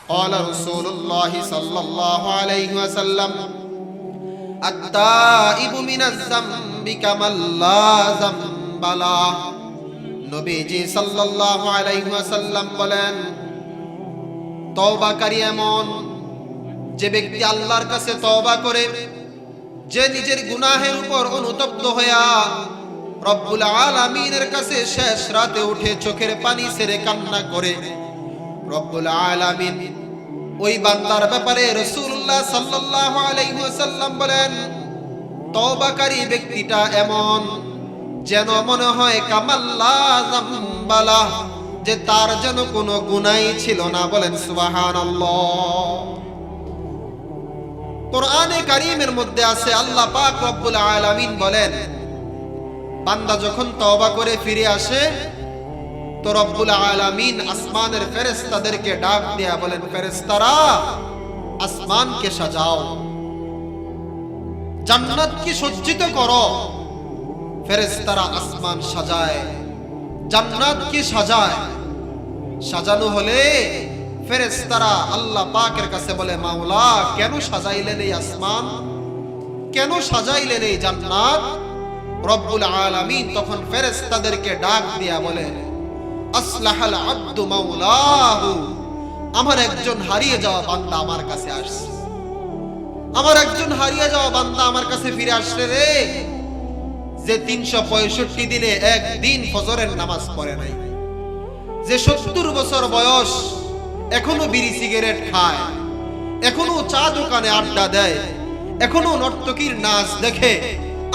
ক্বালা রাসূলুল্লাহি সাল্লাল্লাহু আলাইহি ওয়াসাল্লাম আত-তাইবু মিনাজ যামবি কামাল লা যামবা লাহ। নবীজি সাল্লাল্লাহু আলাইহি ওয়াসাল্লাম বলেন, তওবাকারী এমন যে ব্যক্তি আল্লাহর কাছে তওবা করে, যে নিজের গুনাহের উপর অনুতপ্ত হইয়া রব্বুল আলামিনের কাছে শেষ রাতে উঠে চোখের পানি ছেড়ে কান্না করে, রব্বুল আলামিন ওই বান্দার ব্যাপারে রাসূলুল্লাহ সাল্লাল্লাহু আলাইহি ওয়াসাল্লাম বলেন, তওবাকারী ব্যক্তিটা এমন যেন মনে হয় কামাল লা যামবা লাহ, যে তার যেন কোনো গুনাহ ছিল না। বলেন সুবহানাল্লাহ। কোরআনে কারীমের মধ্যে আছে, আল্লাহ পাক রব্বুল আলামিন বলেন, বান্দা যখন তওবা করে ফিরে আসে তো রব্বুল আলামিন আসমানের ফেরেশতাদেরকে ডাক দিয়া বলেন, ফেরেশতারা আসমানকে সাজাও, জান্নাতকে সজ্জিত করো। ফেরেশতারা আসমান সাজায়, জান্নাতকে সাজায়। সাজানো হলে ফেরেশতারা আল্লাহ পাকের কাছে বলে, মাওলা কেন সাজাইলেন এই আসমান, কেন সাজাইলেন এই জান্নাত? রব্বুল আলামিন তখন ফেরেশতাদেরকে ডাক দিয়া বলে, আসলাহাল আব্দু মাওলাহু, আমার একজন হারিয়ে যাওয়া বান্দা আমার কাছে আসছে, আমার একজন হারিয়ে যাওয়া বান্দা আমার কাছে ফিরে আসছে রে, যে 365 দিনে একদিন ফজরের নামাজ পড়ে নাই, যে 70 বছর বয়স এখনো বিড়ি সিগারেট খায়, এখনো চা দোকানে আড্ডা দেয়, এখনো নর্তকীর নাচ দেখে,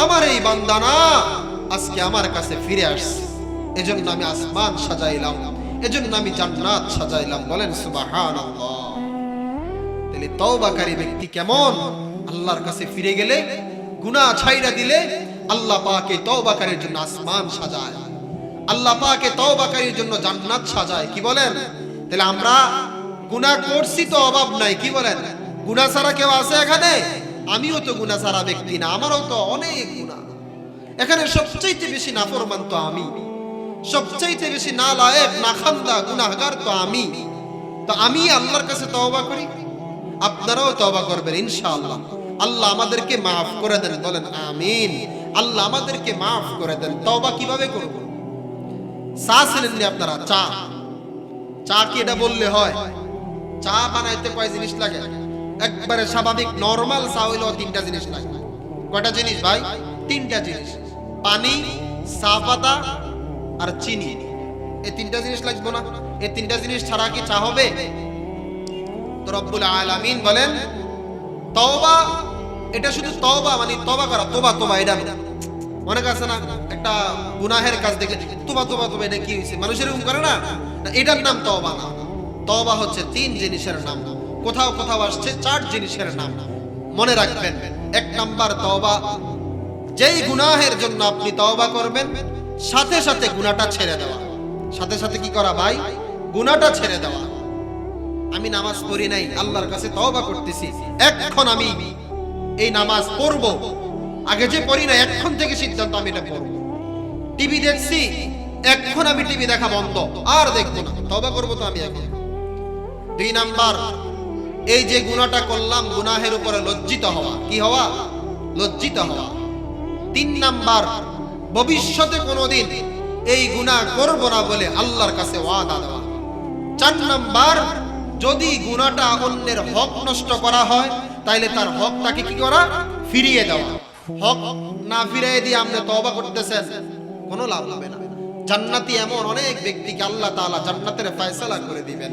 আমার এই বান্দা না আজকে আমার কাছে ফিরে আসছে, এজন্য আমি আসমান সাজাইলাম, এজন্য আমি জান্নাত সাজাইলাম। বলেন সুবহানাল্লাহ। তাহলে তওবাকারী ব্যক্তি কেমন? আল্লাহর কাছে ফিরে গেলে, গুনাহ ছাইড়া দিলে আল্লাহ পাক এই তওবাকারীর জন্য আসমান সাজায়, আল্লাহ পাক এই তওবাকারীর জন্য জান্নাত সাজায়। কি বলেন? তাহলে আমরা গুনাহ করছি তো অভাব নাই। কি বলেন? গুনাহ ছাড়া কেউ আছে এখানে? আমিও তো গুনাহ ছাড়া ব্যক্তি না, আমারও তো অনেক গুনাহ। এখানে সবচাইতে বেশি নাফরমান তো আমি, সবচাইতে বেশি নালায়েক নাখান্দা গুনাহগার তো আমি। তো আমি আল্লাহর কাছে তওবা করি, আপনারাও তওবা করবেন ইনশাআল্লাহ। আল্লাহ আমাদেরকে মাফ করে দেন। বলেন আমিন। আল্লাহ আমাদেরকে মাফ করে দেন। তওবা কিভাবে করব? চা ছিলেন আপনারা? চা, চা কি এটা বললে হয়? চা বানাইতে কয় জিনিস লাগে? একবারে স্বাভাবিক নরমাল চা হইলো 3টা জিনিস লাগে। কয়টা জিনিস ভাই? 3টা জিনিস, পানি, চা পাতা আর চিনি। এই 3টা জিনিস লাগবে না? এই 3টা জিনিস ছাড়া কি চা হবে? তো রব্বুল আলামিন বলেন, তওবা এটা শুধু তওবা মানে তওবা করা, তোবা তোবা এটা অনেক আছে না, একটা গুনাহের কাজ দেখলে তোবা তোবা তোবা, এটা কি হইছে? মানুষ এরকম করে না, এটার নাম তওবা না। তওবা হচ্ছে 3 জিনিসের নাম, কোথাও কোথাও আসছে 4 জিনিসের নাম। মনে রাখবেন, 1 নাম্বার তওবা, যেই গুনাহের জন্য আপনি তওবা করবেন সাথে সাথে গুনাহটা ছেড়ে দেওয়া। সাথে সাথে কি করা ভাই? গুনাহটা ছেড়ে দেওয়া। আমি নামাজ পড়ি নাই, আল্লাহর কাছে তওবা করতেছি, এখন আমি এই নামাজ পড়ব। আগে যে পড়ি না, এখন থেকে সিদ্ধান্ত আমি এটা পড়ব। টিভি দেখছি, এখন আমি টিভি দেখা বন্ধ, আর দেখব না, তওবা করব তো আমি এখন। 2 নাম্বার, এই যে গুনাহটা করলাম, গুনাহের উপরে লজ্জিত হওয়া। কি হওয়া? লজ্জিত হওয়া। 3 নাম্বার, ভবিষ্যতে কোনোদিন এই গুনাহ করব না বলে আল্লাহর কাছে ওয়াদা দেওয়া। 4 নাম্বার, যদি গুনাহটা অন্যের হক নষ্ট করা হয় তাইলে তার হকটাকে কি করা? ফিরিয়ে দেওয়া। হক না ফিরিয়ে দিয়ে আপনি তওবা করতেছেন, কোনো লাভ হবে না। জান্নাতি এমন অনেক ব্যক্তিকে আল্লাহ তাআলা জান্নাতের ফয়সালা করে দিবেন।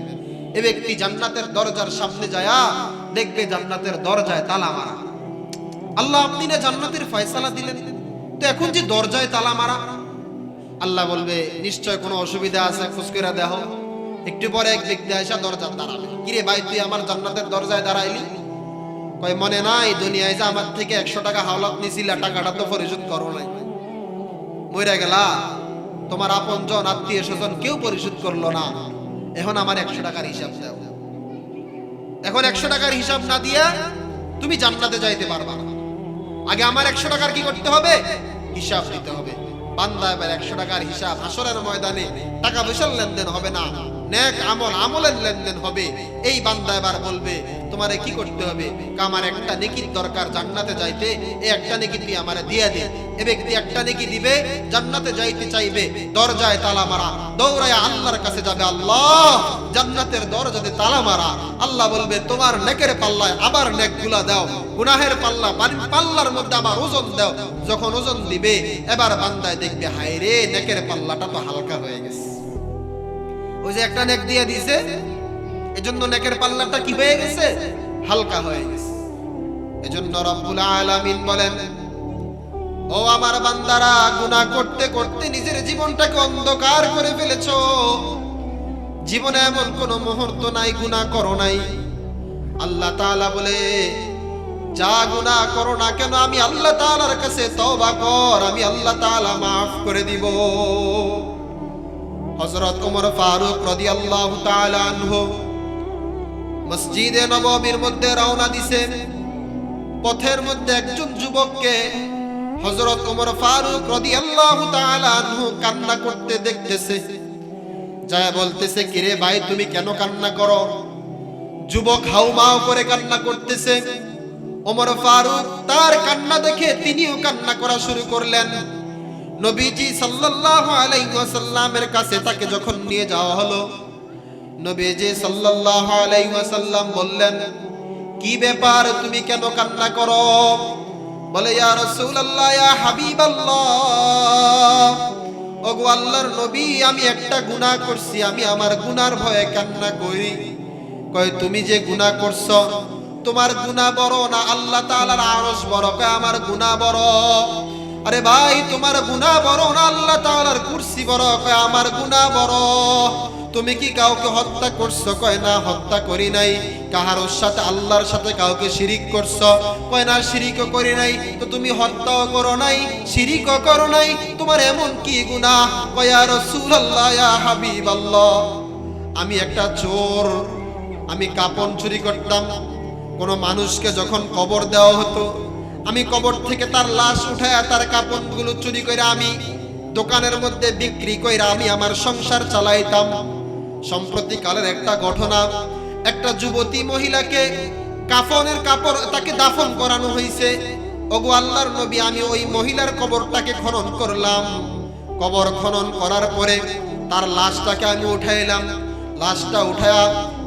এই ব্যক্তি জান্নাতের দরজার সামনে যায়া দেখবে জান্নাতের দরজায় তালা মারা। আল্লাহ আপনি না জান্নাতের ফয়সালা দিলেন, তো এখন যে দরজায় তালা মারা, আল্লাহ বলবে নিশ্চয় কোনো অসুবিধা আছে, খোঁজ করে দেখো। একটু পরে এক ব্যক্তি আইসা দরজা দাঁড়াবে, কিরে ভাই তুই আমার জান্নাতের দরজায় দাঁড়াইলি? কয় মনে নাই দুনিয়ায় যে আমার থেকে 100 টাকা হাওলাত নিছিলা, টাকাটা তো পরিশোধ করো নাই, মইরা গেলা, তোমার আপনজন আত্মীয় স্বজন কেউ পরিশোধ করলো না, এখন আমার 100 টাকার হিসাব দাও। এখন 100 টাকার হিসাব না দিয়া তুমি জান্নাতে যাইতে পারবা না। আগে আমার 100 টাকার কি করতে হবে? হিসাব দিতে হবে। বান্দা এবার 100 টাকার হিসাব, হাসরের ময়দানে টাকা পয়সার লেনদেন হবে না, নেক আমল, আমলের লেনদেন হবে। এই বান্দা এবার বলবে তোমারে কি করতে হবে? আমার একটা নেকির দরকার জান্নাতে যাইতে, এই একটা নেকি তুই আমারে দিয়ে দে। এ ব্যক্তি একটা নেকি দিবে, জান্নাতে যাইতে চাইবে, দরজায় তালা মারা, দৌড়ায় আল্লাহর কাছে যাবে, আল্লাহ জান্নাতের দরজাতে তালা মারা। আল্লাহ বলবে তোমার নেকের পাল্লায় আবার নেকগুলা দাও, গুনাহের পাল্লার মধ্যে আমার ওজন দাও। যখন ওজন দিবে এবার বান্দায় দেখবে হায় রে, নেকের পাল্লাটা তো হালকা হয়ে গেছে। ওই যে একটা নেক দিয়ে দিয়েছে, এজন্য নেকের পাল্লাটা কি হয়ে গেছে? হালকা হয়ে গেছে। এজন্য রব্বুল আলামিন বলেন, ও আমার বান্দারা, গুনাহ করতে করতে নিজের জীবনটাকে অন্ধকার করে ফেলেছো। জীবনে এমন কোন মুহূর্ত নাই গুনাহ করো নাই। আল্লাহ তাআলা বলে, যা গুনাহ করো না কেন আমি আল্লাহ তাআলার কাছে তওবা কর, আমি আল্লাহ তাআলা মাফ করে দিব। হযরত ওমর ফারুক রাদিয়াল্লাহু তাআলা আনহু মসজিদে নববীর মধ্যে রওনা দিছেন। পথের মধ্যে একজন যুবককে হযরত ওমর ফারুক রাদিয়াল্লাহু তাআলা আনহু কান্না করতে দেখতেছে। যায় বলতেছে, কিরে ভাই তুমি কেন কান্না করো? যুবক হাউমাউ করে কান্না করতেছে। ওমর ফারুক তার কান্না দেখে তিনিও কান্না করা শুরু করলেন। নবীজি সাল্লাল্লাহু আলাইহি ওয়াসাল্লামের কাছে তাকে যখন নিয়ে যাওয়া হলো, নবীজি সাল্লাল্লাহু আলাইহি ওয়াসাল্লাম বললেন, কি ব্যাপার তুমি কেন কান্না করো? বলে, ইয়া রাসূলুল্লাহ, ইয়া হাবিবাল্লাহ, ওগো আল্লাহর নবী, আমি একটা গুনাহ করছি, আমি আমার গুনার ভয়ে কান্না করি। কয়, তুমি যে গুনাহ করছো তোমার গুনাহ বড় না আল্লাহ তাআলার আরশ বড়? কয়, আমার গুনাহ বড়। আরে ভাই, তোমার গুনাহ বড় না আল্লাহ তাআলার কুরসি বড়? কয়, আমার গুনাহ বড়। তুমি কি কাউকে হত্যা করছো? কয়, না হত্যা করি নাই। কাহারোর সাথে আল্লাহর সাথে কাউকে শিরিক করছো? কয়, না শিরিকও করি নাই। তো তুমি হত্যাও করো নাই, শিরিকও করো নাই, তোমার এমন কি গুনাহ? কয়, ইয়া রাসূলুল্লাহ, ইয়া হাবিবাল্লাহ, আমি একটা চোর, আমি কাপন চুরি করতাম। কোন মানুষকে যখন কবর দেওয়া হতো, আমি কবর থেকে তার লাশ উঠায়া তার কাপনগুলো চুরি করে আমি দোকানের মধ্যে বিক্রি করে আমি আমার সংসার চালাইতাম। সম্প্রতি কালের একটা ঘটনা, একটা যুবতী মহিলাকে কাফনের কাপড় তাকে দাফন করানো হয়েছে। ওগো আল্লাহর নবী, আমি ওই মহিলার কবরটাকে খনন করলাম। কবর খনন করার পরে তার লাশটাকে আমি উঠাইলাম। লাশটা উঠায়া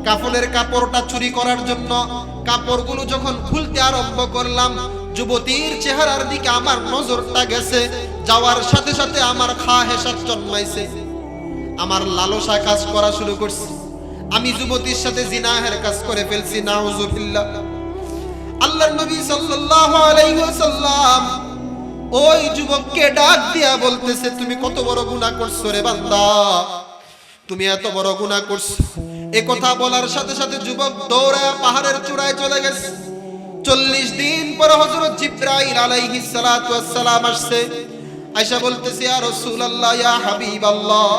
কাফনের কাপড়টা চুরি করার জন্য কাপড়গুলো যখন খুলতে আরম্ভ করলাম, যুবতীর চেহারার দিকে আমার নজরটা গেছে। যাওয়ার সাথে সাথে আমার খাহেসাত জন্মাইছে, আমার লালসা কাজ করা শুরু করছে। আমি যুবতীর সাথে জিনাহের কাজ করে ফেলছি, নাউজুবিল্লাহ। আল্লাহর নবী সাল্লাল্লাহু আলাইহি ওয়াসাল্লাম ওই যুবককে ডাক দিয়া বলতেছে, তুমি কত বড় গুনাহ করছো রে বান্দা, তুমি এত বড় গুনাহ করছো। এই কথা বলার সাথে সাথে যুবক দৌড়ায় পাহাড়ের চূড়ায় চলে গেছে। 40 দিন পর হযরত জিবরাইল আলাইহিস সালাতু ওয়াস সালাম আসছে। আয়েশা বলতেছে, ইয়া রাসূলুল্লাহ, ইয়া হাবিবাল্লাহ,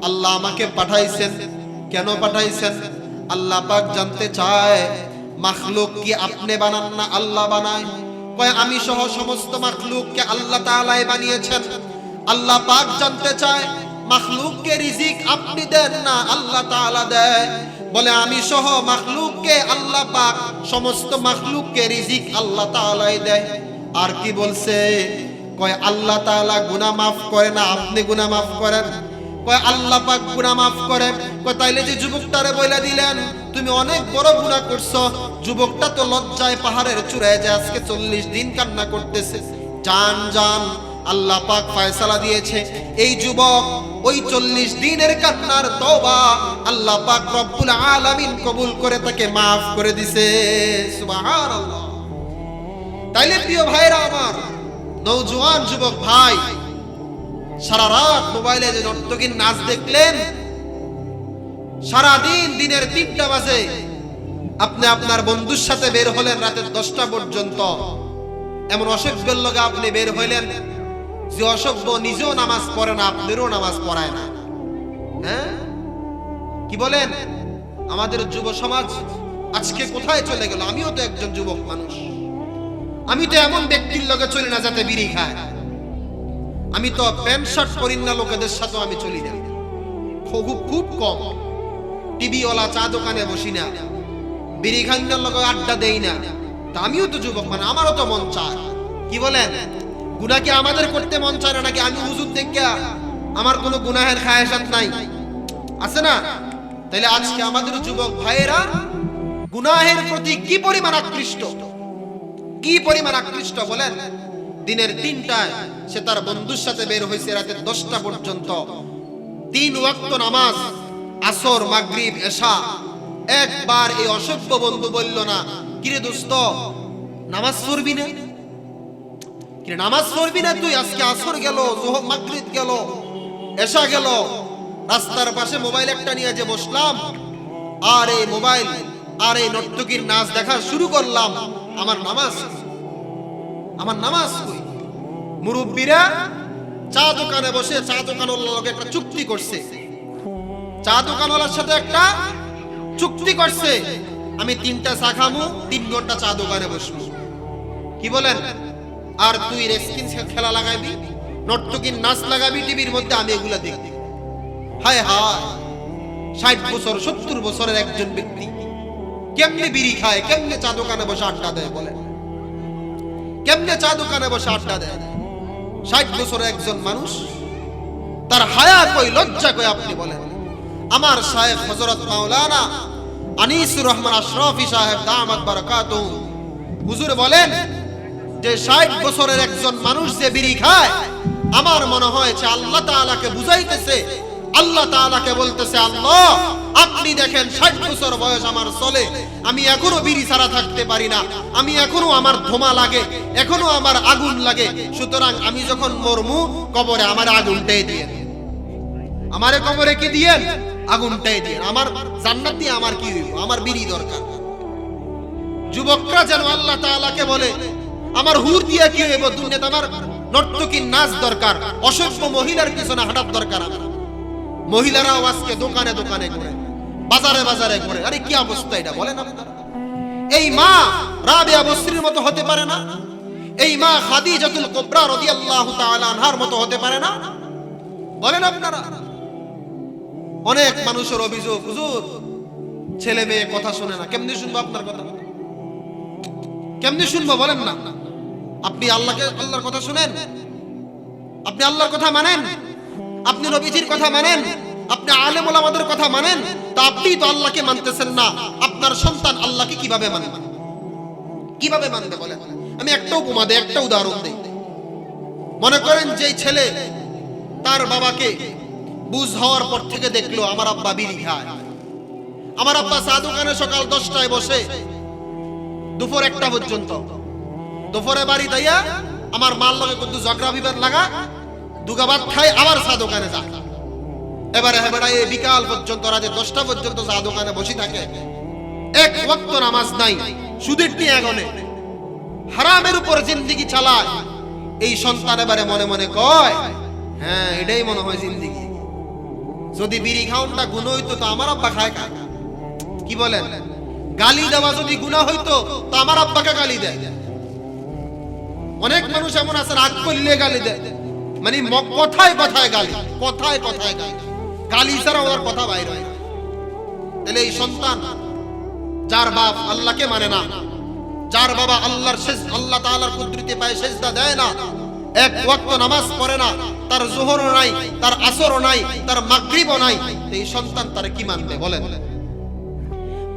আল্লাহ আমাকে পাঠাইছেন। কেন পাঠাইছেন? আল্লাহ পাক জানতে চায় মাখলুক কি আপনি বানান না আল্লাহ বানায়? কয়, আমি সহ সমস্ত মাখলুককে আল্লাহ তাআলাই বানিয়েছেন। আল্লাহ পাক জানতে চায় মাখলুককে রিজিক আপনি দেন না আল্লাহ তাআলা দেয়? বলে, আমি সহ মাখলুককে আল্লাহ পাক সমস্ত মাখলুককে রিজিক আল্লাহ তাআলাই দেয়। আর কি বলছে? কয়, আল্লাহ তাআলা গুনাহ মাফ করে না, আপনি গুনাহ মাফ করেন। কয়, আল্লাহ পাক গুনাহ মাফ করে। কয়, তাইলে যে যুবকটারে বইলা দিলেন তুমি অনেক বড় গুনাহ করছো। যুবকটা তো লজ্জায় পাহাড়ের চূড়ায় যে আজকে 40 দিন কান্না করতেছে। জান জান, আল্লাহ পাক ফয়সালা দিয়েছে, এই যুবক ওই 40 দিনের কান্নার তওবা আল্লাহ পাক রব্বুল আলামিন কবুল করে তাকে মাফ করে দিছে। সুবহানাল্লাহ। তাইলে প্রিয় ভাইরা আমার, নওজোয়ান যুবক ভাই, সারা রাত মোবাইলে যে নর্তকীর নাচ দেখলেন, সারা দিন দিনের 3টা বাজে আপনি আপনার বন্ধুর সাথে বের হলেন রাতের 10টা পর্যন্ত। এমন অসভ্যের লগে আপনি বের হইলেন যে অসভ্য নিজেও নামাজ পড়ে না, আপনারও নামাজ পড়ায় না। হ্যাঁ, কি বলেন? আমাদের যুব সমাজ আজকে কোথায় চলে গেল? আমিও তো একজন যুবক মানুষ, আমি তো এমন ব্যক্তির লগে চলি না যাতে বিড়ি খায়। আমি তো প্যান্ট শার্ট পরি না লোকেদের সাথে আমি চলি না, খুব কম। টিভিওয়ালা চা দোকানে বসি না, বিড়ি খান্নার লগে আড্ডা দেই না, তা আমিও তো যুবক, মানে আমারও তো মন চায়। কি বলেন? গুনাহ কি আমাদের করতে মন চায় না নাকি আমি হুজুর দেখিয়া আমার কোনো গুনাহের খায়েশাত নাই? আছে না? তাহলে আজকে আমাদের যুবক ভাইয়েরা গুনাহের প্রতি কি পরিমাণ আকৃষ্ট, কি পরিমাণ আকৃষ্ট বলেন। দিনের 3টায় সে তার বন্ধুর সাথে বের হয়েছে রাতের 10টা পর্যন্ত, 3 ওয়াক্ত নামাজ, আসর, মাগরিব, এশা। একবার এই অসভ্য বন্ধু বলল না, কিরে দোস্ত নামাজ পড়বি না? কিরে নামাজ পড়বি না তুই? আজকে আসর গেল, যোহর মাগরিব গেল, এশা গেল, রাস্তার পাশে মোবাইল একটা নিয়ে যে বসলাম, আর এই মোবাইল আর এই নর্তকীর নাচ দেখা শুরু করলাম, আমার নামাজ কই? মুরব্বীরা চা দোকানে বসে চা দোকানওয়ালার লগে একটা চুক্তি করছে, চা দোকানওয়ালার সাথে একটা চুক্তি করছে, আমি 3টা চা খামু, 3 ঘন্টা চা দোকানে বসবো। কি বলেন? আর তুই রেস্কিন খেলা লাগাবি, নর্তকীর নাচ লাগাবি টিভির মধ্যে, আমি এগুলা দেখবি। হায় হায়, 60 বছর 70 বছরের একজন ব্যক্তি কেমনে বিড়ি খায়, কেমনে চা দোকানে বসে আড্ডা দেয় বলেন? কেমনে চা দোকানে বসে আড্ডা দেয়? 60 বছরের একজন মানুষ, তার হায়া কই, লজ্জা কই আপনি বলেন? আমার শায়েখ হযরত মাওলানা আনিসুর রহমান আশরাফি সাহেব দামাত বারাকাতুহু হুজুর বলেন যে 60 বছরের একজন মানুষ যে বিড়ি খায়, আমার মনে হয় যে আল্লাহ তাআলাকে বুঝাইতেছে, আল্লাহ তাআলাকে বলতেছে, আল্লাহ আপনি দেখেন 60 বছর বয়স আমার চলে, আমি এখনো বিড়ি ছাড়া থাকতে পারি না, আমি এখনো আমার ধোঁয়া লাগে, এখনো আমার আগুন লাগে, সুতরাং আমি যখন মরমু কবরে আমার আগুনটাই দিয়ে, আমারে কবরে কি দিয়েন? আগুনটাই দিয়ে, আমার জান্নাত দিয়ে আমার কি হইব? আমার বিড়ি দরকার। যুবকরা যেন আল্লাহ তাআলাকে বলে, আমার হুর দিয়ে কি হইব? দুনিয়াতে আমার নর্তকীর নাচ দরকার, অসভ্য মহিলার পিছনে হাঁটার দরকার। মহিলারাও আজকে দোকানে দোকানে ঘুরে, বাজারে বাজারে ঘুরে। আরে কি অবস্থা এটা বলেন আপনারা? এই মা রাবিয়া বসরির মতো হতে পারে না? এই মা খাদিজাতুল কুবরা রাদিয়াল্লাহু তাআলা আনহার মতো হতে পারে না? বলেন আপনারা। অনেক মানুষের অভিযোগ, হুজুর ছেলে মেয়ে কথা শুনে না। কেমনে শুনবো আপনার কথা? কেমনে শুনবো বলেন না? আপনি আল্লাহর কথা শুনেন? আপনি আল্লাহর কথা মানেন? আপনি নবীজির কথা মানেন? আপনি আলেম ওলামাদের কথা মানেন? তা আপনি তো আল্লাহকে মানতেছেন না, আপনার সন্তান আল্লাহকে কিভাবে মানবে? কিভাবে মানবে বলেন? আমি একটা উপমা দেই, একটা উদাহরণ দেই। মনে করেন যে ছেলে তার বাবাকে বুঝ হওয়ার পর থেকে দেখলো আমার আব্বা বিড়ি খায়, আমার আব্বা চা দোকানে সকাল 10টায় বসে দুপুর 1টা পর্যন্ত, দুপুরে বাড়ি যাইয়া আমার মার লগে কত ঝগড়া বিবাদ লাগা, দুগাবাদ খায়, আবার চা দোকানে যায়। এবারে হেবাড়ায় বিকাল পর্যন্ত, রাতে 10টা পর্যন্ত চা দোকানে বসে থাকে, 1 ওয়াক্ত নামাজ নাই, সুদের টিয়া গনে, হারামের উপর জিন্দেগি চালায়। এই সন্তান এবারে মনে মনে কয়, হ্যাঁ এটাই মনে হয় জিন্দেগি। যদি বিড়ি খাওয়াটা গুনাহ হইতো তো আমার আব্বা খায় কাকে? কি বলেন? গালি দেওয়া যদি গুনাহ হইতো তো আমার আব্বাকে গালি দেয়। অনেক মানুষ এমন আছে রাগ করলে গালি দেয়, মানে কথায় কথায় গালি, কথায় কথায় গালি, গালি ছাড়া ওর কথা বাইরে হয় না। তাহলে এই সন্তান যার বাপ আল্লাহকে মানে না, যার বাবা আল্লাহ তাআলার কুদরতে পায় সেজদা দেয় না, 1 ওয়াক্ত নামাজ পড়ে না, তার যোহরও নাই, তার আসরও নাই, তার মাগরিবও নাই, এই সন্তান তার কি মানবে বলেন?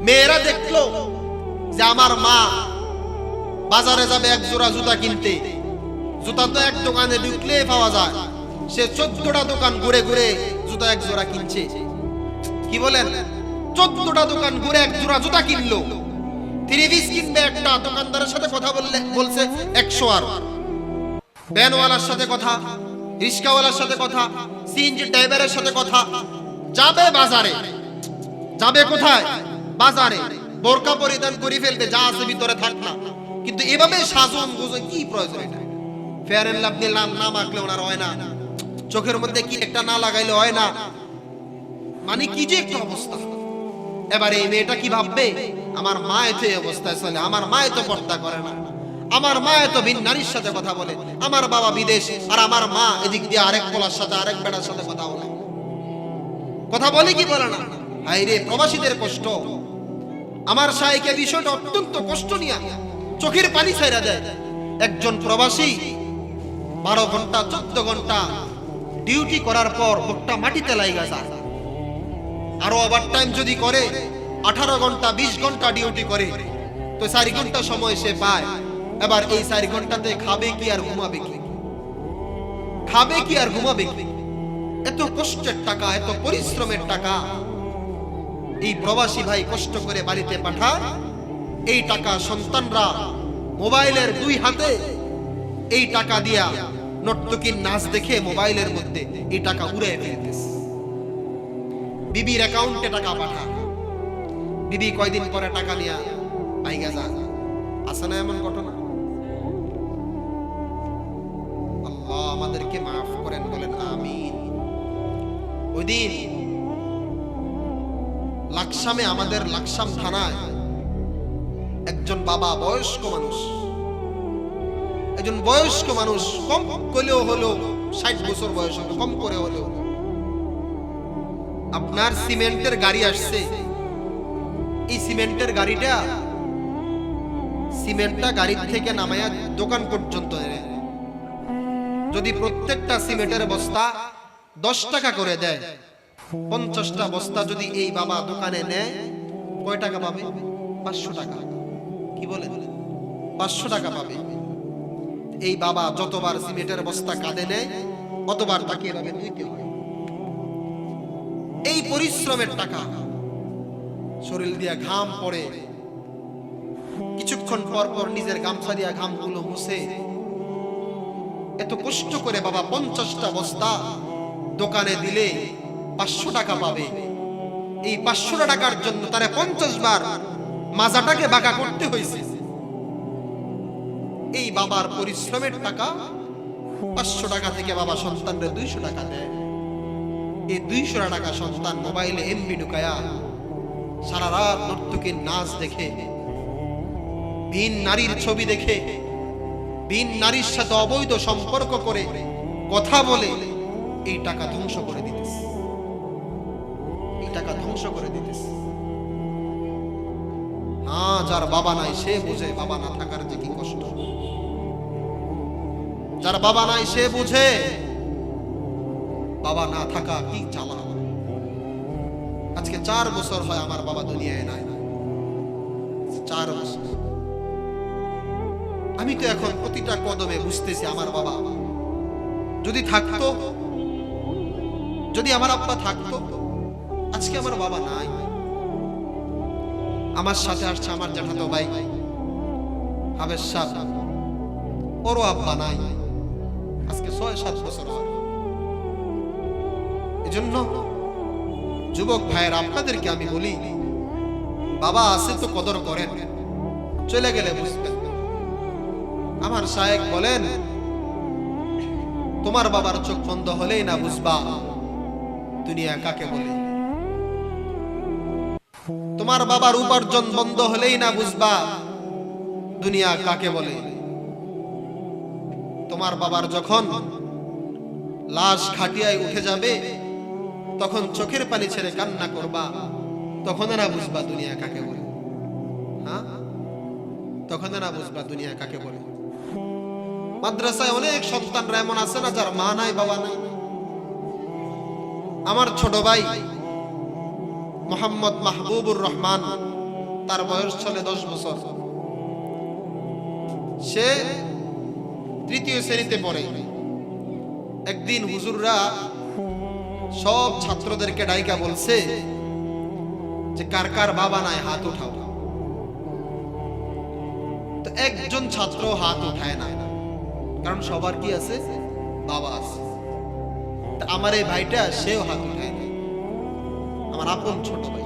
মেয়েরা দেখলো যে আমার মা বাজারে যাবে 1 জোড়া জুতা কিনতে, জুতা তো এক দোকানে ঢুকলে পাওয়া যায়, সে 14টা দোকান ঘুরে ঘুরে জুতা 1 জোড়া কিনছে। কি বলেন? 14টা দোকান ঘুরে 1 জোড়া জুতা কিনলো। 3 পিস কিনবে, একটা দোকানদারের সাথে কথা বলছে 100, আর ভ্যানওয়ালার সাথে কথা, রিক্সাওয়ালার সাথে কথা, সিএনজি ড্রাইভারের সাথে কথা, যাবে বাজারে, যাবে কোথায়? বাজারে। বোরকা পরিধান করে ফেলবে, যা আছে ভিতরে থাক না, কিন্তু এভাবে সাজন গুজন কি প্রয়োজন? এটা ফেয়ার এন্ড লাভলি না মাখলে ওনার হয় না, চোখের মধ্যে কি একটা না লাগাইলে হয় না, মানে কি যে একটা অবস্থা। এবারে এই মেয়েটা কি ভাববে? আমার মা এত এই অবস্থায় চলে, আমার মা এত পর্দা করে না, আমার মা এত ভিন নারীর সাথে কথা বলে, আমার বাবা বিদেশ, আর আমার মা এদিক দিয়ে আরেক পোলার সাথে, আরেক বেটার সাথে কথা বলে। কথা বলে কি বলে না? হায়রে প্রবাসীদের কষ্ট। আমার শাইখে বিষয়টা অত্যন্ত কষ্ট নিয়ে চোখের পানি ছাইরা দেয়। একজন প্রবাসী 12 ঘন্টা 14 ঘন্টা ডিউটি করার পর বুকটা মাটিতে লাইগা যায়। আরো ওভার টাইম যদি করে 18 ঘন্টা 20 ঘন্টা ডিউটি করে, তো 4 ঘন্টা সময় সে পায়। এবার এই 4 ঘন্টাতে খাবে কি আর ঘুমাবে কি? খাবে কি আর ঘুমাবে কি? এত কষ্টের টাকা, এত পরিশ্রমের টাকা এই প্রবাসী ভাই কষ্ট করে বাড়িতে পাঠায়। এই টাকা সন্তানরা মোবাইলের 2 হাতে এই টাকা দিয়া নর্তকীর নাচ দেখে মোবাইলের মধ্যে এই টাকা উড়ায় ফেলতেছে। বিবির অ্যাকাউন্টে টাকা পাঠায়, বিবি কয়দিন পরে টাকা নিয়ে পাইগা যায়। আছে না এমন ঘটনা? আল্লাহ আমাদেরকে মাফ করেন, বলেন আমিন। ওই দিন লাকসামে, আমাদের লাকসাম থানায় একজন বাবা, বয়স্ক মানুষ, একজন বয়স্ক মানুষ, কম করলেও হলো 60 বছর বয়স হবে, কম করে হলেও। আপনার সিমেন্টের গাড়ি আসছে। এই সিমেন্টের গাড়িটা, সিমেন্টটা গাড়ির থেকে নামায়া দোকান পর্যন্ত এনে যদি প্রত্যেকটা সিমেন্টের বস্তা 10 টাকা করে দেয়, 50টা বস্তা যদি এই বাবা দোকানে নেয়, কয় টাকা পাবে? 500 টাকা। কি বলেন? 500 টাকা পাবে। এই বাবা যতবার সিমেন্টের বস্তা কাঁধে নেয়, অতবার তাকে এভাবে দিতে হয়। এই পরিশ্রমের টাকা, শরীর দিয়া ঘাম পড়ে, কিছুক্ষণ পর পর নিজের গামছা দিয়া ঘামগুলো মুছে, এত কষ্ট করে বাবা 50টা বস্তা দোকানে দিলে 500 টাকা পাবে। এই 500 টাকার জন্য তারে 50 বার মাজাটাকে বাঁকা করতে হয়েছে। এই বাবার পরিশ্রমের টাকা, 500 টাকা থেকে বাবা সন্তানরে 200 টাকা দেয়। এই 200 টাকা সন্তান মোবাইলে এমবি ঢুকায়া সারা রাত নর্তকীর নাচ দেখে, ভিন নারীর ছবি দেখে, ভিন নারীর সাথে অবৈধ সম্পর্ক করে কথা বলে এই টাকা ধ্বংস করে দিতেছে। এই টাকা ধ্বংস করে দিতেছে। হ্যাঁ, যার বাবা নাই সে বুঝে বাবা না থাকার যে কি কষ্ট। যার বাবা নাই সে বুঝে বাবা না থাকা কি জ্বালা। আজকে 4 বছর হয় আমার বাবা দুনিয়ায় নাই। 4 বছর। আমি তো এখন প্রতিটা কদমে বুঝতেছি আমার বাবা যদি থাকতো, যদি আমার আব্বা থাকতো, আজকে আমার বাবা নাই। আমার সাথে আসছে আমার জ্যাঠাতো ভাই হাবেশ সাহেব, ওরও আব্বা নাই। আজকে 6-7 বছর হয়। এজন্য যুবক ভাইয়ের আপনাদেরকে আমি বলি, বাবা আছে তো কদর করেন, চলে গেলে বুঝবেন। আমার শায়েখ বলেন, তোমার বাবার চোখ বন্ধ হলেই না বুঝবা দুনিয়া কাকে বলে। তোমার বাবার উপার্জন বন্ধ হলেই না বুঝবা দুনিয়া কাকে বলে। তোমার বাবার যখন লাশ খাটিয়ায় উঠে যাবে, তখন চোখের পানি ছেড়ে কান্না করবা, তখন না বুঝবা দুনিয়া কাকে বলে। হ্যাঁ, তখন না বুঝবা দুনিয়া কাকে বলে। মাদ্রাসায় অনেক সন্তানরা এমন আছে না যার মা নাই, বাবা নাই। আমার ছোট ভাই মোহাম্মদ মাহবুবুর রহমান, তার বয়স চলে 10 বছর। সে 3য় শ্রেণীতে পড়ে। একদিন হুজুররা সব ছাত্রদেরকে ডাইকা বলছে যে কার কার বাবা নাই হাত উঠাও। তো একজন ছাত্র হাত উঠায় না, কারণ সবার কি আছে? বাবা আছে। আমার এই ভাইটা সেও হাত উঠায় না, আমার আপন ছোট ভাই।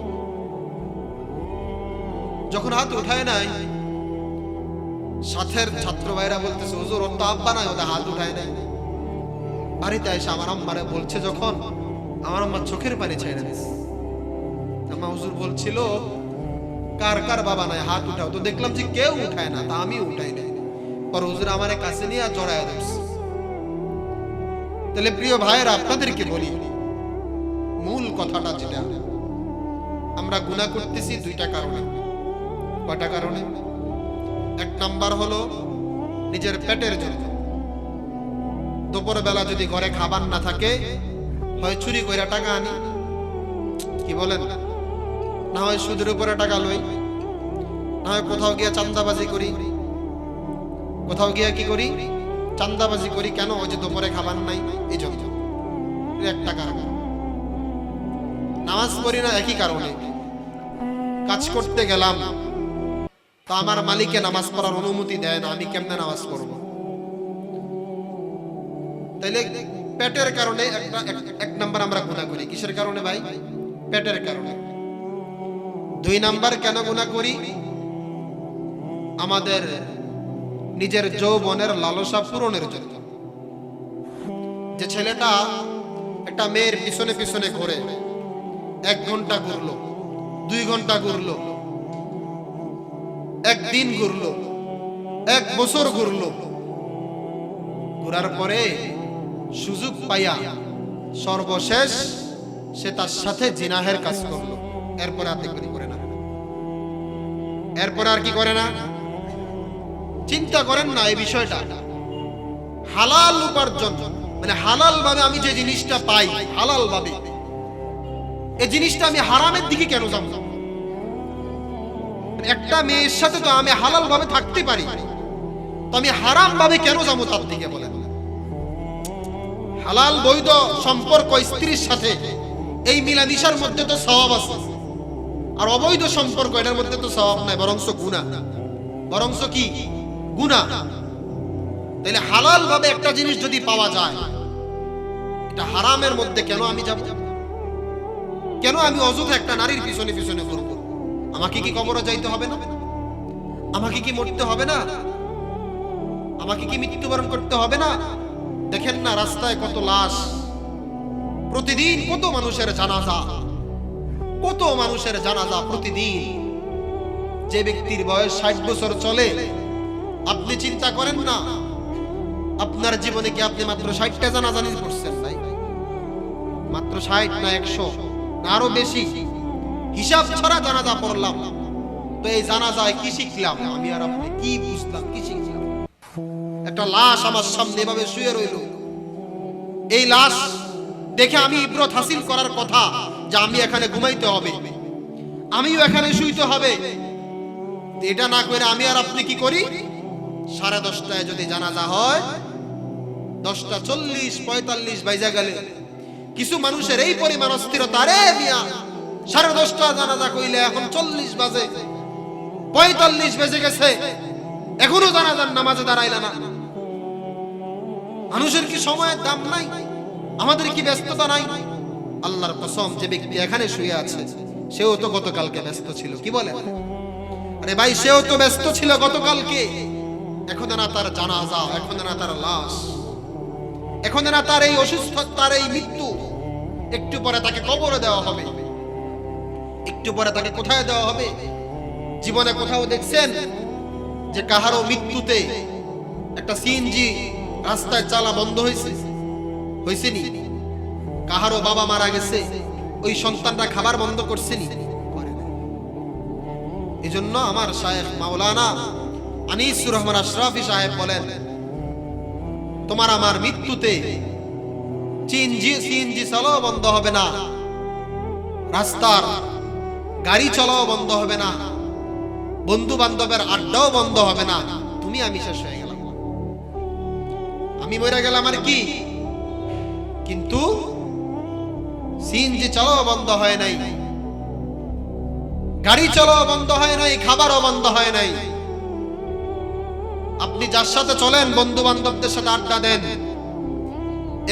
যখন হাত উঠায় নাই, সাথের ছাত্র ভাইরা বলতেছে হুজুর ওর তো আব্বা নাই, ওদের হাত উঠায় নাই। বাড়িতে এসে আমার আম্মারে বলছে, যখন আমার আম্মা চোখের পানি ছেড়ে দিয়েছে। আমার হুজুর বলছিল কার কার বাবা নাই হাত উঠাও, তো দেখলাম যে কেউ উঠায় না, তা আমি উঠাই নাই। পর হুজুর আমার কাছে নিয়ে জড়ায় ধরছে। তাহলে প্রিয় ভাইয়েরা আপনাদেরকে বলি, মূল কথাটা যেটা, আমরা গুনাহ করতেছি দুইটা কারণে। কয়টা কারণে? এক নাম্বার হলো নিজের পেটের জন্য। দুপুর বেলা যদি ঘরে খাবার না থাকে, হয় চুরি কইরা টাকা আনি, কি বলেন, না হয় সুদের উপরে টাকা লই, না হয় কোথাও গিয়ে চাঁদাবাজি করি। কোথাও গিয়ে কি করি? চাঁদাবাজি করি। কেন? ওই যে দুপুরে খাবার নাই, এই জন্য। একটা কারণ। নামাজ পড়ি না একই কারণে। কাজ করতে গেলাম, তো আমার মালিকে নামাজ পড়ার অনুমতি দেয় না, আমি কেমনে নামাজ পড়বো? তাইলে পেটের কারণে এক নাম্বার আমরা গুনাহ করি। কিসের কারণে ভাই? পেটের কারণে। দুই নাম্বার কেন গুনাহ করি? আমাদের নিজের যৌবনের লালসা পূরণের জন্য। যে ছেলেটা একটা মেয়ের পিছনে পিছনে ঘুরে, 1 ঘন্টা ঘুরলো, 2 ঘন্টা ঘুরলো, 1 দিন ঘুরলো, 1 বছর ঘুরলো, ঘুরার পরে সুযোগ পাইয়া সর্বশেষ সে তার সাথে জিনাহের কাজ করলো। এরপরে আর দেখবেন করে না। এরপরে আর কি করে না? চিন্তা করেন না এই বিষয়টা। হালাল উপার্জন মানে হালাল ভাবে আমি যে জিনিসটা পাই, হালাল ভাবে, এই জিনিসটা আমি হারামের দিকে কেন যাব? একটা মেয়ের সাথে তো আমি হালাল ভাবে থাকতে পারি, তো আমি হারাম ভাবে কেন যাবো তার দিকে? বলেন। হালাল বৈধ সম্পর্ক স্ত্রীর সাথে, এই মিলামিশার মধ্যে তো সওয়াব আছে, আর অবৈধ সম্পর্ক এটার মধ্যে তো সওয়াব নাই, বরংস গুনাহ। বরংস কি? গুনাহ। তাহলে হালাল ভাবে একটা জিনিস যদি পাওয়া যায়, এটা হারামের মধ্যে কেন আমি যাব? কেন আমি অযথা একটা নারীর পিছনে পিছনে ঘুরব? আমাকে কি কবরে যাইতে হবে না? আমাকে কি মরতে হবে না? আমাকে কি মৃত্যুবরণ করতে হবে না? দেখেন না রাস্তায় কত লাশ, প্রতিদিন কত মানুষের জানাজা, কত মানুষের জানাজা প্রতিদিন। যে ব্যক্তির বয়স 60 বছর চলে, আপনি চিন্তা করেন না আপনার জীবনে কি আপনি মাত্র 60টা জানাজা নিয়ে পড়ছেন? ভাই, মাত্র 60 না 100 না আরো বেশি? হিসাব ছাড়া জানাজা পড়লাম, তো এই জানাজায় কি শিখলাম? আমি আর আপনি কি বুঝলাম, কি শিখলাম? একটা লাশ আমার সামনে এভাবে শুয়ে রইল, এই লাশ দেখে আমি ইবরত হাসিল করার কথা যে আমি এখানে ঘুমাইতে হবে, আমিও এখানে শুইতে হবে। এটা না করে আমি আর আপনি কি করি? 10:30টায় যদি জানাজা হয়, 10টা 40 45 বাইজা গেলে কিছু মানুষের এই পরিমাণ অস্থিরতা, আরে মিয়া 10:30টা জানাজা কইলে এখন 40 বাজে, 45 বেজে গেছে, এখনো জানাজার নামাজে দাঁড়াইলা না। মানুষের কি সময়ের দাম নাই? আমাদের কি ব্যস্ততা নাই? আল্লাহর কসম, যে ব্যক্তি এখানে শুয়ে আছে সেও তো গতকালকে ব্যস্ত ছিল। কি বলেন? আরে ভাই, সেও তো ব্যস্ত ছিল গতকালকে। এখন না তার জানাজা, এখন না তার লাশ, এখন না তার এই অসুস্থতার এই মৃত্যু, একটু পরে তাকে কবরে দেওয়া হবে। একটু পরে তাকে কোথায় দেওয়া হবে? জীবনে কোথাও দেখছেন যে কাহারো মৃত্যুতে একটা সিএনজি রাস্তায় চালা বন্ধ হয়েছে? হয়েছে নি? কাহারো বাবা মারা গেছে, ওই সন্তানরা খাবার বন্ধ করছে নি? এই জন্য আমার শায়েখ মাওলানা আনিসুর রহমান আশরাফি সাহেব বলেন, তোমার আমার মৃত্যুতে সিএনজি চালাও বন্ধ হবে না, রাস্তার গাড়ি চলাও বন্ধ হবে না, বন্ধু বান্ধবের আড্ডাও বন্ধ হবে না। তুমি আমি শেষ হয়ে গেলাম, আমি মরে গেলাম আর কি। কিন্তু সিএনজি চলাও বন্ধ হয় নাই, গাড়ি চলাও বন্ধ হয় নাই, খাবারও বন্ধ হয় নাই। আপনি যার সাথে চলেন, বন্ধু বান্ধবদের সাথে আড্ডা দেন,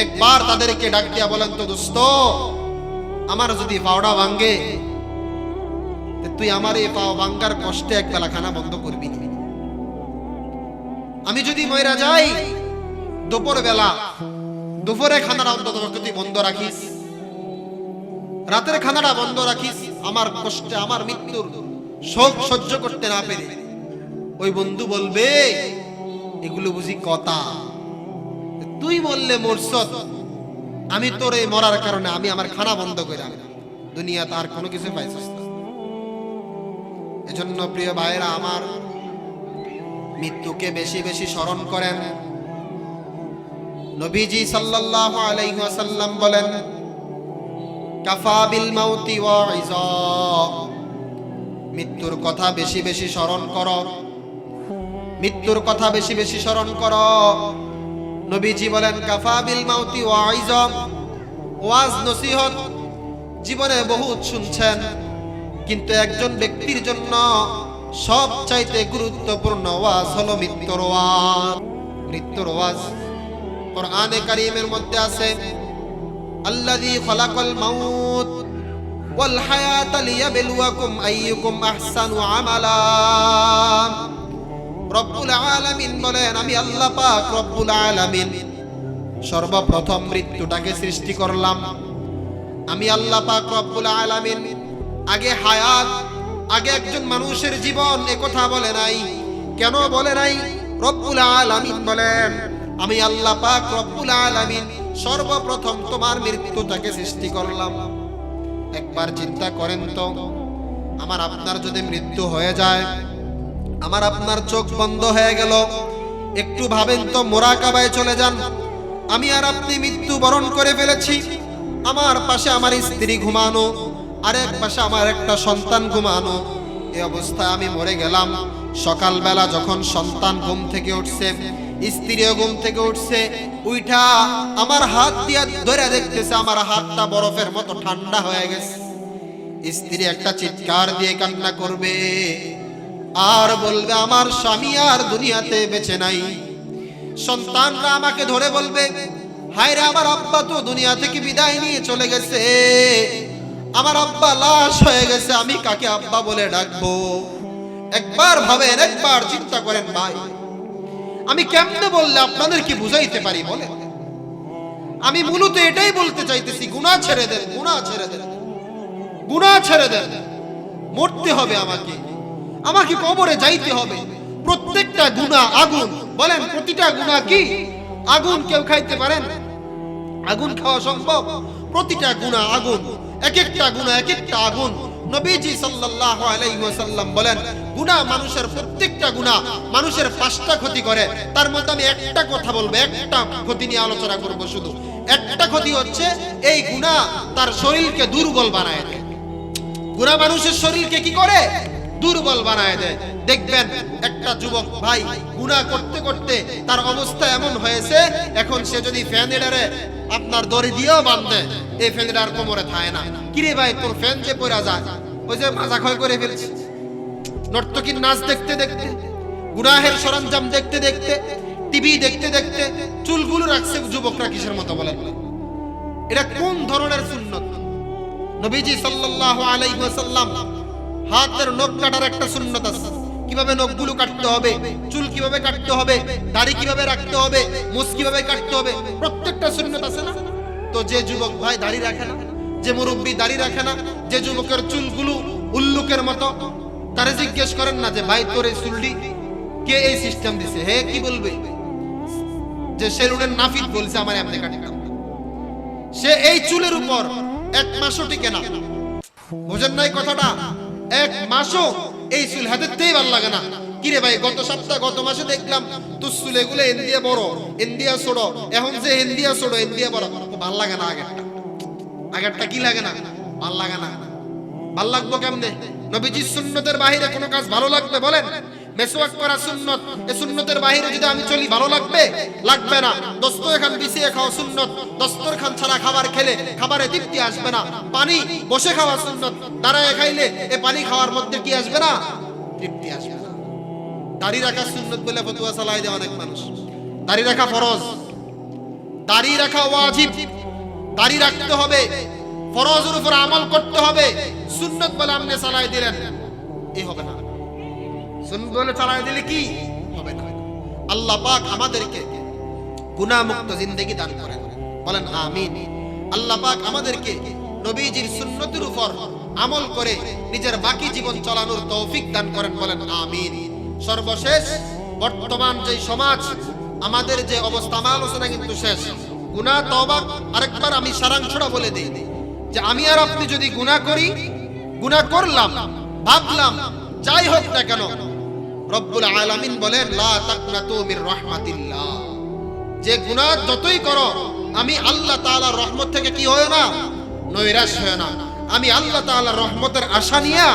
একবার তাদেরকে ডাক দিয়া বলেন তো, দোস্ত আমার যদি পাওড়া ভাঙ্গে, তুই আমার এই পাও ভাঙ্গার কষ্টে এক বেলা খানা বন্ধ করবি না। আমি যদি মইরা যাই, দুপুর বেলা দুপুরে খানাটা অন্তত তুই বন্ধ রাখিস, রাতের খানাটা বন্ধ রাখিস। আমার কষ্টে, আমার মৃত্যুর শোক সহ্য করতে না পেরে ওই বন্ধু বলবে, এগুলো বুঝি কথা? তুই বললে মরছত, আমি তোর এই মরার কারণে আমি আমার খানা বন্ধ করে দুনিয়া তার কোনো কিছু পাইছিস না। এজন্য প্রিয় ভাইরা আমার, মৃত্যুকে বেশি বেশি স্মরণ করেন। নবীজি সাল্লাল্লাহু আলাইহি ওয়াসাল্লাম বলেন, কাফা বিল মাউতি ওয়াইজা, মৃত্যুর কথা বেশি বেশি স্মরণ করো, মৃত্যুর কথা বেশি বেশি স্মরণ করো। নবীজি বলেন, কাফা বিল মাউতি ওয়াইজা, ওয়াজ নসিহত জীবনে বহুত শুনছেন, কিন্তু একজন ব্যক্তির জন্য সবচাইতে গুরুত্বপূর্ণ ওয়াজ হলো মৃত্যুর ওয়াজ। মৃত্যুর ওয়াজ কোরআনে কারীমের মধ্যে আছে, আল্লাযী খালাকাল মাউত ওয়াল হায়াতা লিয়াবলুয়াকুম আইয়ুকুম আহসানু আমালা। রব্বুল আলামিন বলেন, আমি আল্লাহ পাক রব্বুল আলামিন সর্বপ্রথম মৃত্যুটাকে সৃষ্টি করলাম। আমি আল্লাহ পাক রব্বুল আলামিন আগে হায়াত, আগে একজন মানুষের জীবন এ কথা বলে নাই। কেন বলে নাই? রব্বুল আলামিন বলেন, আমি আল্লাহ পাক রব্বুল আলামিন সর্বপ্রথম তোমার মৃত্যুটাকে সৃষ্টি করলাম। একবার চিন্তা করেন তো, আমার আপনার যদি মৃত্যু হয়ে যায়, আমার আপনার চোখ বন্ধ হয়ে গেল, একটু ভাবেন তো, মুরাকাবায় চলে যান। আমি আর আপনি মৃত্যু বরণ করে ফেলেছি, আমার পাশে আমার স্ত্রী ঘুমানো, আরেক পাশে আমার একটা সন্তান ঘুমানো। এই অবস্থায় আমি মরে গেলাম। সকালবেলা যখন সন্তান ঘুম থেকে উঠছে, স্ত্রীও ঘুম থেকে উঠছে, উইঠা আমার হাত দিয়া ধরে দেখতেছে আমার হাতটা বরফের মতো ঠান্ডা হয়ে গেছে। স্ত্রী একটা চিৎকার দিয়ে কান্না করবে আর বলবে, আমার স্বামী আর দুনিয়াতে বেঁচে নাই। সন্তানরা আমাকে ধরে বলবে, হায় রে, আমার আব্বা তো দুনিয়া থেকে বিদায় নিয়ে চলে গেছে, আমার আব্বা লাশ হয়ে গেছে, আমি কাকে আব্বা বলে ডাকবো? একবার ভাবেন, একবার চিন্তা করেন ভাই, আমি কেমনে বললে আপনাদের কি বুঝাইতে পারি বলে? আমি মূলত এটাই বলতে চাইতেছি, গুনাহ ছেড়ে দেন, গুনাহ ছেড়ে দেন, গুনাহ ছেড়ে দেন। মরতে হবে আমাকে, আমাকে কবরে যাইতে হবে। প্রত্যেকটা গুনাহ আগুন। বলেন, প্রতিটা গুনাহ কি আগুন? কেউ খাইতে পারেন? আগুন খাওয়া সম্ভব? প্রতিটা গুনাহ আগুন, এক একটা গুনাহ এক একটা আগুন। নবীজি সাল্লাল্লাহু আলাইহি ওয়াসাল্লাম বলেন, গুনাহ মানুষের, প্রত্যেকটা গুনাহ মানুষের 5টা ক্ষতি করে। তার মধ্যে আমি একটা কথা বলবো, একটা ক্ষতি নিয়ে আলোচনা করব। শুধু একটা ক্ষতি হচ্ছে, এই গুনাহ তার শরীরকে দুর্বল বানায় দেয়। গুনাহ মানুষের শরীরকে কি করে? দুর্বল বানায় দেয়। দেখবেন একটা যুবক ভাই গুনাহ করতে করতে তার অবস্থা এমন হয়েছে, এখন সে যদি ফ্যান এডারে আপনার দড়ি দিয়েও বাঁধে, এই ফ্যান এডার কোমরে থাকে না। কিরে ভাই, তোর ফ্যান যে পড়া যায়, ওই যে মাজা ক্ষয় করে ফেলছে। নর্তকীর নাচ দেখতে দেখতে, গুনাহের সরঞ্জাম দেখতে দেখতে, টিভি দেখতে দেখতে চুলগুলো রাখছে যুবকরা কিসের মতো বলেন? এটা কোন ধরনের সুন্নত? নবীজি সাল্লাল্লাহু আলাইহি ওয়াসাল্লাম হাতের নখ কাটার একটা সুন্নত আছে। কিভাবে নখগুলো কাটতে হবে, চুল কিভাবে কাটতে হবে, দাড়ি কিভাবে রাখতে হবে, মুছ কিভাবে কাটতে হবে, প্রত্যেকটা সুন্নত আছে না? তো যে যুবক ভাই দাড়ি রাখে না, যে মুরব্বী দাড়ি রাখে না, যে যুবকের চুলগুলো উল্লুকের মতো, তারে জিজ্ঞেস করেন না যে ভাই তোর এই চুলটি কে এই সিস্টেম দিছে? হে কি বলবে? যে সেলুনের নাফিদ বলছে আমার এমনি কাটতাম। সে এই চুলের উপর 1 মাসও টিকে না। বুঝেন নাই কথাটা? 1 মাসও এই চুল হাতেতেই ভালো লাগে না। কিরে ভাই, গত সপ্তাহ গত মাসে দেখলাম তোর চুল এগুলো ইন্ডিয়া বড়, ইন্ডিয়া ছোট, এখন যে ইন্ডিয়া ছোট ইন্ডিয়া বড়, ভাল লাগে না। আগেরটা কি লাগে না? ভাল লাগে না। ভাল লাগবো কেমনে? নবীজির সুন্নতের বাহিরে কোনো কাজ ভালো লাগবে বলেন? মেসওয়াক করা সুন্নত, এই সুন্নতের বাহিরে যদি আমি চলি ভালো লাগবে? লাগবে না। দস্তরখান বিছিয়ে খাওয়া সুন্নত, দস্তরখান ছাড়া খাবার খেলে খাবারে তৃপ্তি আসবে না। পানি বসে খাওয়া সুন্নত, দাঁড়ায় খাইলে এই পানি খাওয়ার মধ্যে কি আসবে না? তৃপ্তি আসবে না। দাড়ি রাখা সুন্নত বলে ফতোয়া চালায় দেয় অনেক মানুষ। দাড়ি রাখা ফরজ, দাড়ি রাখা ওয়াজিব, দাড়ি রাখতে হবে, ফরজের উপর আমল করতে হবে। সুন্নত বলে আপনি চালায় দিলেন, এই হবে না। সুন্নত বলে চালায় দিলে কি হবে না? আল্লাহ পাক আমাদেরকে গুনাহ মুক্ত জিন্দেগি দান করেন, বলেন আমিন। আল্লাহ পাক আমাদেরকে নবীজির সুন্নতের উপর আমল করে নিজের বাকি জীবন চালানোর তৌফিক দান করেন, বলেন আমিন। সর্বশেষ, বর্তমান যে সমাজ, আমাদের যে অবস্থা, আমার আলোচনা কিন্তু শেষ। গুনাহ তওবা, আরেকবার আমি সারাংশটা বলে দিই যে আমি আর আপনি যদি গুনাহ করি, গুনাহ করলাম, ভাবলাম যাই হোক না কেন, রব্বুল আলামিন বলেন লা তাকনাতু মির রাহমাতিল্লাহ, যে গুনাহ যতই করো আমি আল্লাহ তাআলার রহমত থেকে কি হয় না, নৈরাশ হয় না। আমি আল্লাহ তাআলার রহমতের আশা নিয়ে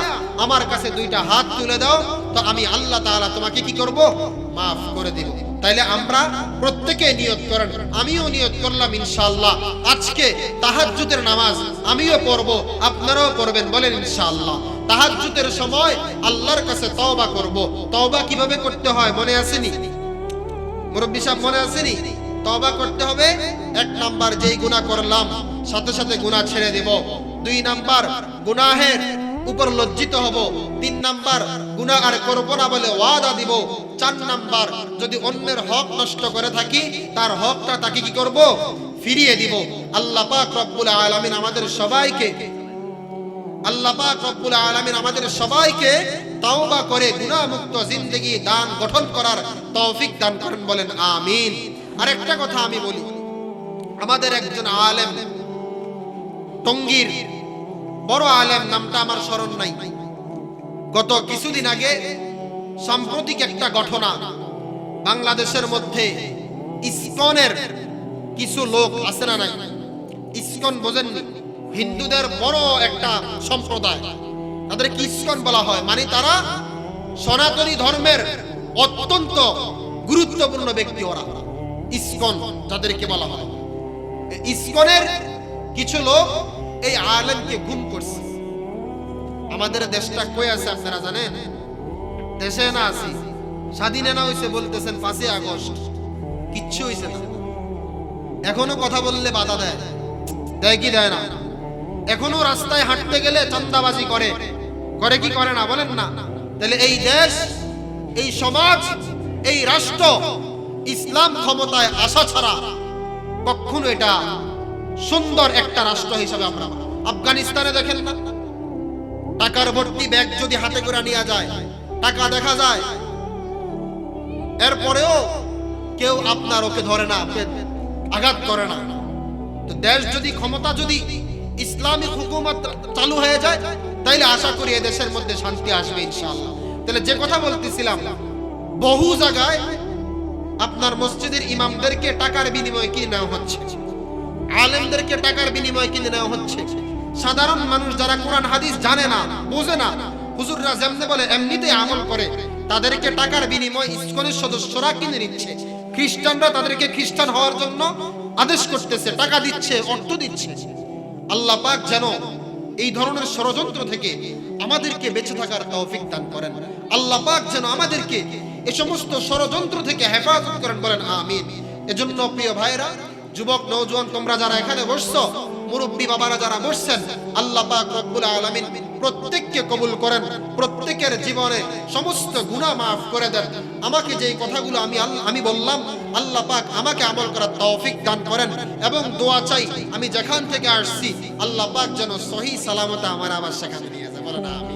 আমার কাছে দুইটা হাত তুলে দাও, তো আমি আল্লাহ তাআলা তোমাকে কি করব, মাফ করে দেব। তাইলে আমরা প্রত্যেকে নিয়ত করেন, আমিও নিয়ত করলাম ইনশাআল্লাহ আজকে তাহাজ্জুদের নামাজ আমিও পড়ব, আপনারাও পড়বেন, বলেন ইনশাআল্লাহ। তাহাজ্জুদের সময় আল্লাহর কাছে তওবা করব। তওবা কিভাবে করতে হয় মনে আসেনি? মুরব্বি সাহেব মনে আসেনি? তওবা করতে হবে, 1 নাম্বার যেই গুনাহ করলাম সাথে সাথে গুনাহ ছেড়ে দেব। 2 নাম্বার গুনাহের উপর লজ্জিত হব। 3 নাম্বার গুনাহ আর করব না বলে ওয়াদা দিব। 4 নাম্বার যদি অন্যের হক নষ্ট করে থাকি তার হকটা তাকে কি করব, ফিরিয়ে দিব। আল্লাহ পাক রব্বুল আলামিন আমাদের সবাইকে তওবা করে গুনাহ মুক্ত জিন্দেগি দান গঠন করার তৌফিক দান করেন, বলেন আমিন। আরেকটা কথা আমি বলি, আমাদের একজন আলেম, টঙ্গীর বড় আলেম, নামটা আমার স্মরণ নাই, গত কিছুদিন আগে সাম্প্রতিক একটা ঘটনা, বাংলাদেশের মধ্যে ইসকনের কিছু লোক আছে না নাই, ইসকন বোঝেননি? হিন্দুদের বড় একটা সম্প্রদায়, তাদেরকে ইসকন বলা হয়, মানে তারা সনাতনী ধর্মের অত্যন্ত গুরুত্বপূর্ণ ব্যক্তি। ওরা ইসকন যাদেরকে বলা হয়, ইসকনের কিছু লোক এই আলেমকে গুম করছে। আমাদের দেশটা কই আছে আপনারা জানেন? দেশে না আছি, স্বাধীনে না হইছে বলতেছেন 5 আগস্ট, কিচ্ছু হইছে না। এখনো কথা বললে বাধা দেয়, দেয় কি দেয় না? এখনো রাস্তায় হাঁটতে গেলে চাঁদাবাজি করে কি করে না, বলেন না? তাহলে এই দেশ, এই সমাজ, এই রাষ্ট্র ইসলাম ক্ষমতায় আসা ছাড়া কখনো এটা সুন্দর একটা রাষ্ট্র হিসেবে আমরা, আফগানিস্তানে দেখেন না, টাকার ভর্তি ব্যাগ যদি হাতে করে নিয়ে যায়, টাকা দেখা যায়, এরপরেও কেউ আপনার ওকে ধরে না, আঘাত করে না। তো দেশ যদি, ক্ষমতা যদি ইসলামিক হুকুমত চালু হয়ে যায়, তাইলে আশা করি এই দেশের মধ্যে শান্তি আসবে ইনশাআল্লাহ। তাহলে যে কথা বলতেছিলাম, বহু জায়গায় আপনার মসজিদের ইমামদেরকে টাকার বিনিময়ে কিনে নেওয়া হচ্ছে, আলেমদেরকে টাকার বিনিময়ে কিনে নেওয়া হচ্ছে। সাধারণ মানুষ যারা কোরআন হাদিস জানে না, বোঝে না, হুজুররা যেমনি বলে এমনিতে আমল করে, তাদেরকে টাকার বিনিময়ে ইসকনের সদস্যরা কিনে নিচ্ছে। খ্রিস্টানরা তাদেরকে খ্রিস্টান হওয়ার জন্য আদেশ করতেছে, টাকা দিচ্ছে, অর্থ দিচ্ছে। আল্লাহ পাক যেন এই ধরনের ষড়যন্ত্র থেকে আমাদেরকে বেঁচে থাকার তৌফিক দান করেন। আল্লাহ পাক যেন আমাদেরকে এই সমস্ত ষড়যন্ত্র থেকে হেফাজত করেন, বলেন আমিন। এজন্য প্রিয় ভাইরা, যুবক নওজোয়ান তোমরা যারা এখানে বসছো, মুরব্বী বাবারা যারা বসছেন, আল্লাহ পাক রব্বুল আলামিন প্রত্যেককে কবুল করেন, প্রত্যেকের জীবনে সমস্ত গুনাহ মাফ করে দেন। আমাকে যেই কথাগুলো আমি বললাম, আল্লাহ পাক আমাকে আমল করার তৌফিক দান করেন, এবং দোয়া চাই আমি যেখান থেকে আসছি আল্লাহ পাক যেন সহি সালামতে আমার সেখানে নিয়ে যায়, বলেন আমিন।